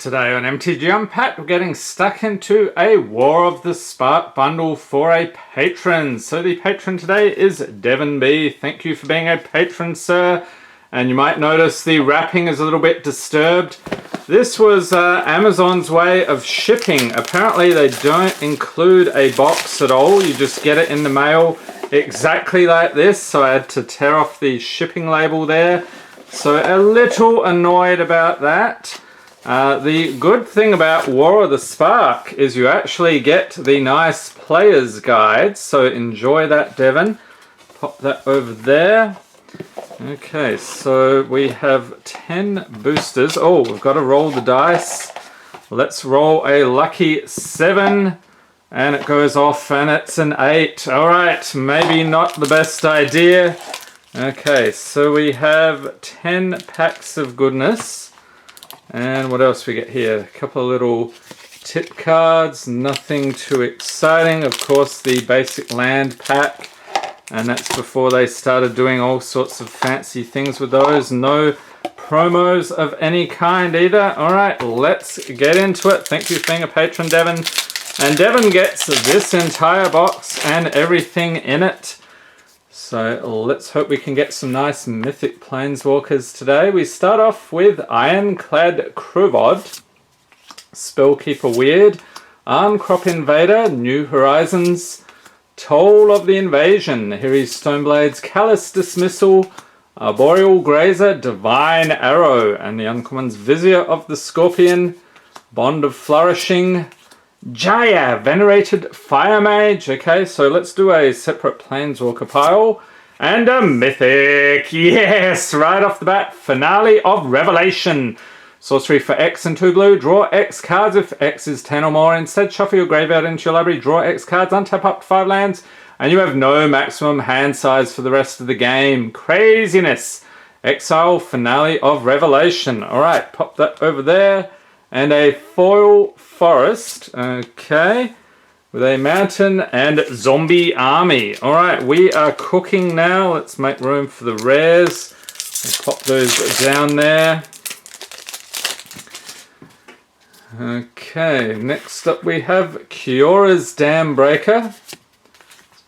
Today on MTG Unpacked, we're getting stuck into a War of the Spark bundle for a patron. So the patron today is Devon B. Thank you for being a patron, sir. And you might notice the wrapping is a little bit disturbed. This was Amazon's way of shipping. Apparently they don't include a box at all. You just get it in the mail exactly like this. So I had to tear off the shipping label there. So a little annoyed about that. The good thing about War of the Spark is you actually get the nice player's guide, so enjoy that, Devon. Pop that over there. Okay, so we have 10 boosters. Oh, we've got to roll the dice. Let's roll a lucky 7, and it goes off, and it's an 8. All right, maybe not the best idea. Okay, so we have 10 packs of goodness. And what else we get here? A couple of little tip cards, nothing too exciting. Of course, the basic land pack, and that's before they started doing all sorts of fancy things with those. No promos of any kind either. All right, let's get into it. Thank you for being a patron, Devon. And Devon gets this entire box and everything in it. So let's hope we can get some nice mythic Planeswalkers today. We start off with Ironclad Cruvod, Spellkeeper Weird, Arncrop Invader, New Horizons, Toll of the Invasion, Nahiri Stoneblade's Callous Dismissal, Arboreal Grazer, Divine Arrow, and the uncommons Vizier of the Scorpion, Bond of Flourishing, Jaya, Venerated Fire Mage. Okay, so let's do a separate Planeswalker pile. And a Mythic. Yes, right off the bat. Finale of Revelation. Sorcery for X and 2 blue. Draw X cards if X is 10 or more. Instead, shuffle your graveyard into your library. Draw X cards. Untap up to 5 lands. And you have no maximum hand size for the rest of the game. Craziness. Exile Finale of Revelation. Alright, pop that over there. And a foil forest, okay, with a mountain and zombie army. All right, we are cooking now. Let's make room for the rares. We'll pop those down there. Okay, next up we have Kiora's Dam Breaker,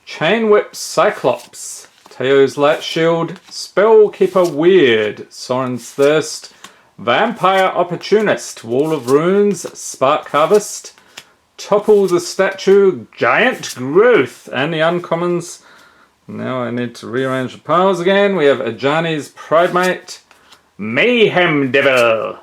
Chain Whip Cyclops, Teo's Light Shield, Spellkeeper Weird, Sorin's Thirst, Vampire Opportunist, Wall of Runes, Spark Harvest, Topple the Statue, Giant Growth, and the uncommons. Now I need to rearrange the piles again. We have Ajani's Pridemate, Mayhem Devil,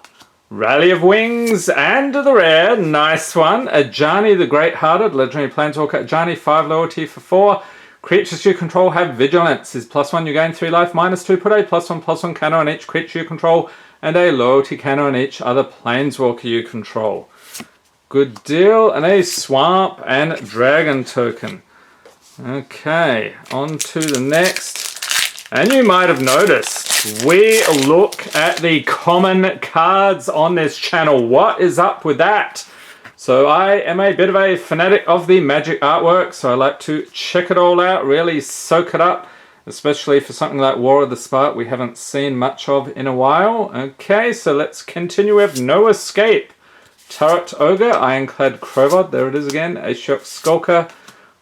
Rally of Wings, and the rare, nice one, Ajani the Great-Hearted, Legendary Planeswalker Ajani, 5 loyalty for 4. Creatures you control have Vigilance. Is +1, you gain 3 life, -2, put a +1/+1 counter on each creature you control, and a loyalty counter on each other Planeswalker you control. Good deal. And a Swamp and Dragon token. Okay, on to the next. And you might have noticed, we look at the common cards on this channel. What is up with that? So I am a bit of a fanatic of the Magic artwork, so I like to check it all out, really soak it up. Especially for something like War of the Spark we haven't seen much of in a while. Okay, so let's continue. We have No Escape, Turret Ogre, Ironclad Cruvod, there it is again, Ashok Skulker,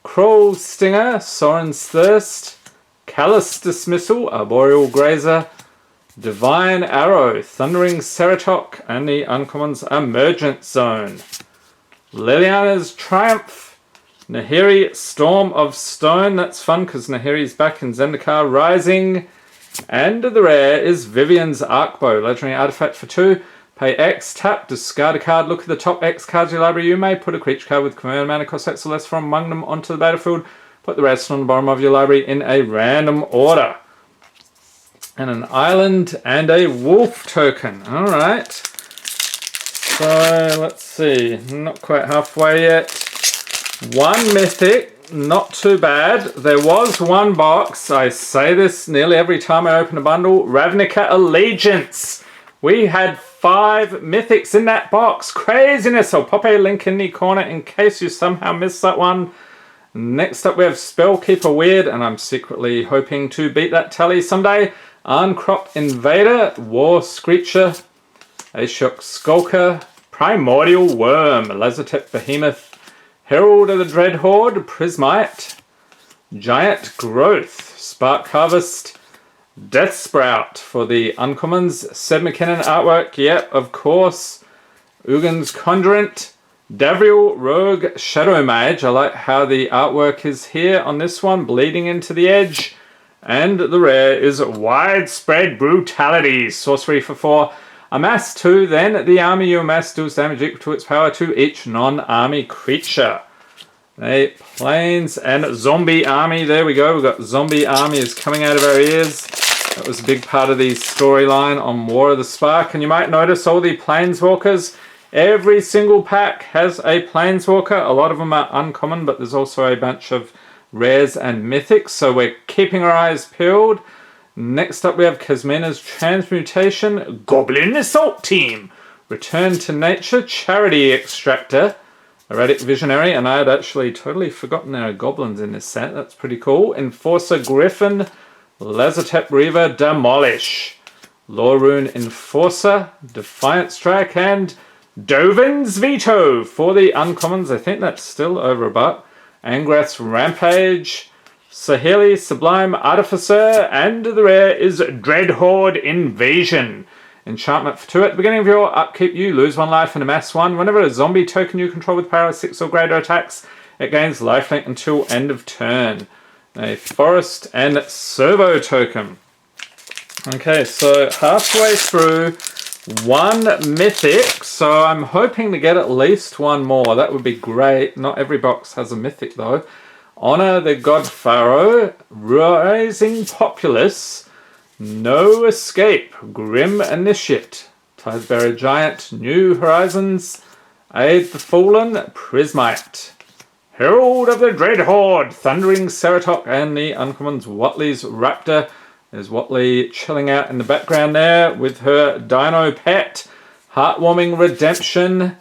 Crawl Stinger, Sorin's Thirst, Callous Dismissal, Arboreal Grazer, Divine Arrow, Thundering Ceratok, and the uncommons Emergent Zone. Liliana's Triumph, Nahiri Storm of Stone, that's fun because Nahiri's back in Zendikar Rising. And the rare is Vivian's Arcbow, Legendary Artifact for 2. Pay X, tap, discard a card, look at the top X cards of your library. You may put a creature card with converted mana cost X or less from among them onto the battlefield. Put the rest on the bottom of your library in a random order. And an island and a wolf token. Alright. So let's see, not quite halfway yet. One mythic, not too bad. There was one box, I say this nearly every time I open a bundle, Ravnica Allegiance. We had 5 mythics in that box. Craziness. I'll pop a link in the corner in case you somehow missed that one. Next up we have Spellkeeper Weird, and I'm secretly hoping to beat that tally someday. Arncrop Invader, War Screecher, Ashok Skulker, Primordial Worm, Lazotep Behemoth, Herald of the Dreadhorde, Prismite, Giant Growth, Spark Harvest, Death Sprout for the uncommons, Seb McKinnon artwork, yep, of course, Ugin's Conjurant, Davriel Rogue Shadow Mage. I like how the artwork is here on this one, bleeding into the edge. And the rare is Widespread Brutality, sorcery for 4. Amass 2, then the army you amass deals damage equal to its power to each non-army creature. A Plains and Zombie Army, there we go. We've got Zombie Army is coming out of our ears. That was a big part of the storyline on War of the Spark. And you might notice all the Planeswalkers. Every single pack has a Planeswalker. A lot of them are uncommon, but there's also a bunch of rares and mythics. So we're keeping our eyes peeled. Next up we have Kasmina's Transmutation, Goblin Assault Team, Return to Nature, Charity Extractor, Erratic Visionary, and I had actually totally forgotten there are goblins in this set. That's pretty cool. Enforcer Griffin, Lazotep Reaver, Demolish, Lorune Enforcer, Defiant Strike, and Dovin's Veto for the uncommons. I think that's still over a buck. Angrath's Rampage, Saheli Sublime Artificer, and the rare is Dreadhorde Invasion. Enchantment for 2. At the beginning of your upkeep, you lose 1 life and amass 1. Whenever a zombie token you control with power 6 or greater attacks, it gains lifelink until end of turn. A Forest and Servo token. Okay, so halfway through 1 mythic, so I'm hoping to get at least 1 more. That would be great. Not every box has a mythic though. Honor the God Pharaoh, Rising Populace, No Escape, Grim Initiate, Tidebearer Giant, New Horizons, Aid the Fallen, Prismite, Herald of the Dreadhorde, Thundering Ceratok, and the uncommons Watley's Raptor. There's Watley chilling out in the background there with her dino pet, Heartwarming Redemption,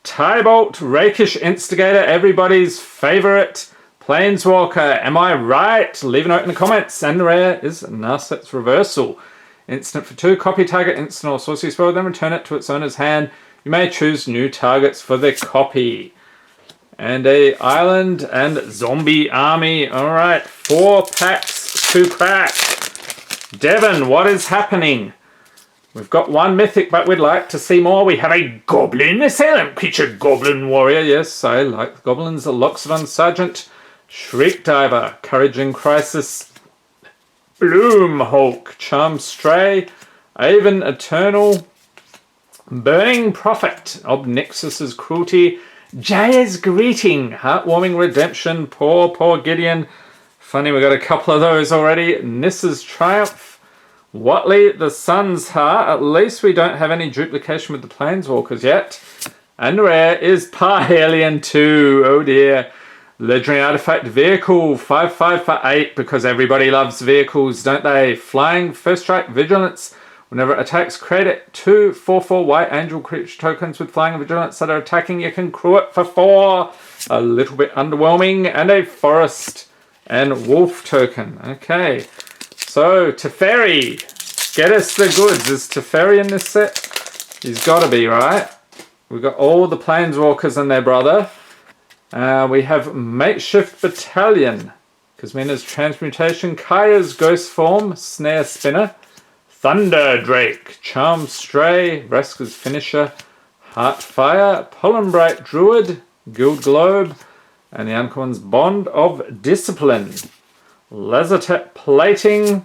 Tybolt, Rakish Instigator, everybody's favourite, Planeswalker, am I right? Leave a note in the comments. And the rare is Narset's Reversal. Instant for 2, copy target instant or sorcery spell, then return it to its owner's hand. You may choose new targets for the copy. And a Island and Zombie Army. Alright, 4 packs to crack. Devon, what is happening? We've got 1 mythic, but we'd like to see more. We have a Goblin Assailant Creature, Goblin Warrior. Yes, I like the goblins. A Loxodon Sergeant, Shriek Diver, Courage in Crisis, Bloom Hulk, Charm Stray, Aven Eternal, Burning Prophet, Obnixus's Cruelty, Jaya's Greeting, Heartwarming Redemption, poor Gideon. Funny, we got a couple of those already. Nissa's Triumph, Watley the Sun's Heart. At least we don't have any duplication with the Planeswalkers yet. And rare is Parhelion 2. Oh dear. Legendary Artifact Vehicle, 5/5 for 8, because everybody loves vehicles, don't they? Flying, First Strike, Vigilance. Whenever it attacks, create it 2 4/4 White Angel creature tokens with Flying and Vigilance that are attacking. You can crew it for 4. A little bit underwhelming. And a Forest and Wolf token. Okay, so Teferi, get us the goods. Is Teferi in this set? He's got to be, right? We've got all the Planeswalkers and their brother. We have Makeshift Battalion, Kasmina's Transmutation, Kaya's Ghost Form, Snare Spinner, Thunder Drake, Charm Stray, Vraska's Finisher, Heartfire, Pollenbright Druid, Guild Globe, and the uncommons Bond of Discipline, Lazotep Plating,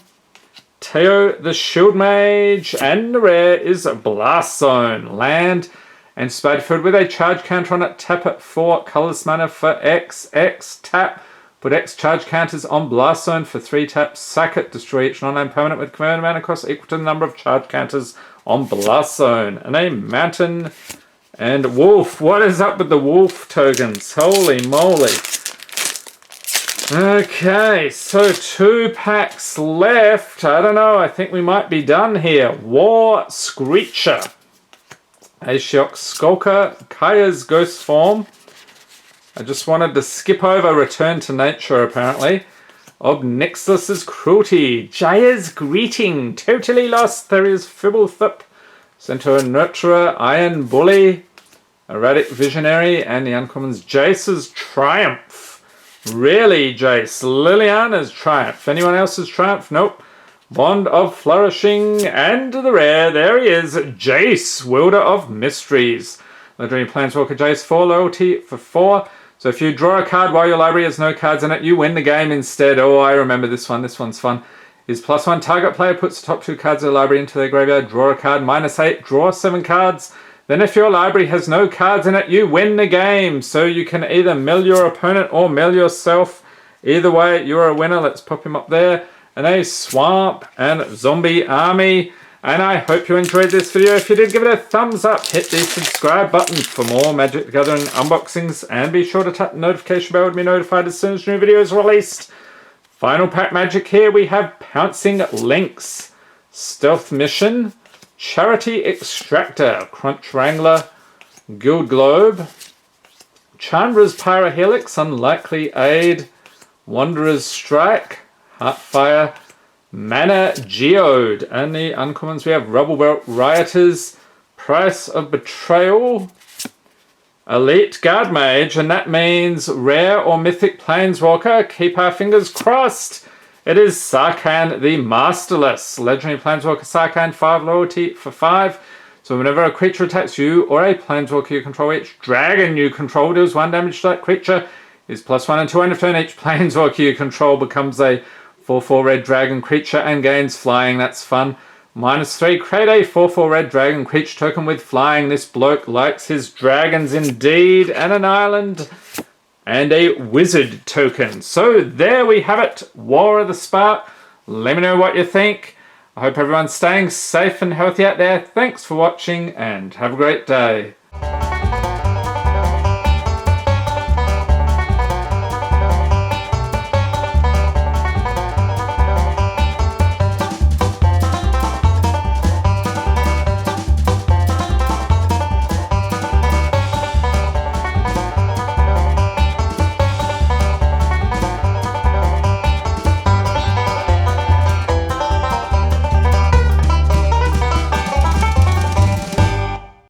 Teo the Shield Mage, and the rare is Blast Zone, land and Spiderfield with a charge counter on it. Tap it 4 colorless mana for X, tap. Put X charge counters on Blast Zone for 3 taps. Sack it, destroy each non-land permanent with converted mana cost equal to the number of charge counters on Blast Zone. And a Mountain and Wolf. What is up with the Wolf tokens? Holy moly. Okay, so 2 packs left. I don't know, I think we might be done here. War Screecher, Ashiok Skulker, Kaya's Ghost Form. I just wanted to skip over Return to Nature, apparently. Obnixus's Cruelty, Jaya's Greeting, Totally Lost, there is Fibblethip, Centaur Nurturer, Iron Bully, Erratic Visionary, and the uncommons Jace's Triumph. Really, Jace? Liliana's Triumph. Anyone else's Triumph? Nope. Wand of Flourishing, and the rare, there he is, Jace, Wielder of Mysteries. Legendary Planeswalker Jace, 4 loyalty for 4. So if you draw a card while your library has no cards in it, you win the game instead. Oh, I remember this one. This one's fun. Is +1 target player puts the top 2 cards of the library into their graveyard, draw a card, -8, draw 7 cards. Then if your library has no cards in it, you win the game. So you can either mill your opponent or mill yourself. Either way, you're a winner. Let's pop him up there. And a Swamp and Zombie Army. And I hope you enjoyed this video. If you did, give it a thumbs up. Hit the subscribe button for more Magic the Gathering unboxings. And be sure to tap the notification bell to be notified as soon as new videos are released. Final pack magic here. We have Pouncing Lynx, Stealth Mission, Charity Extractor, Crunch Wrangler, Guild Globe, Chandra's Pyrohelix, Unlikely Aid, Wanderer's Strike, Heartfire, Mana Geode, and the uncommons we have Rubble Belt Rioters, Price of Betrayal, Elite Guard Mage, and that means rare or mythic Planeswalker. Keep our fingers crossed. It is Sarkhan the Masterless. Legendary Planeswalker Sarkhan, 5 loyalty for 5. So whenever a creature attacks you or a Planeswalker you control, each dragon you control deals 1 damage to that creature. Is +1 until end of turn. Each Planeswalker you control becomes a 4/4 red dragon creature and gains flying. That's fun. -3, create a 4/4 red dragon creature token with flying. This bloke likes his dragons indeed. And an island and a wizard token. So there we have it. War of the Spark. Let me know what you think. I hope everyone's staying safe and healthy out there. Thanks for watching and have a great day.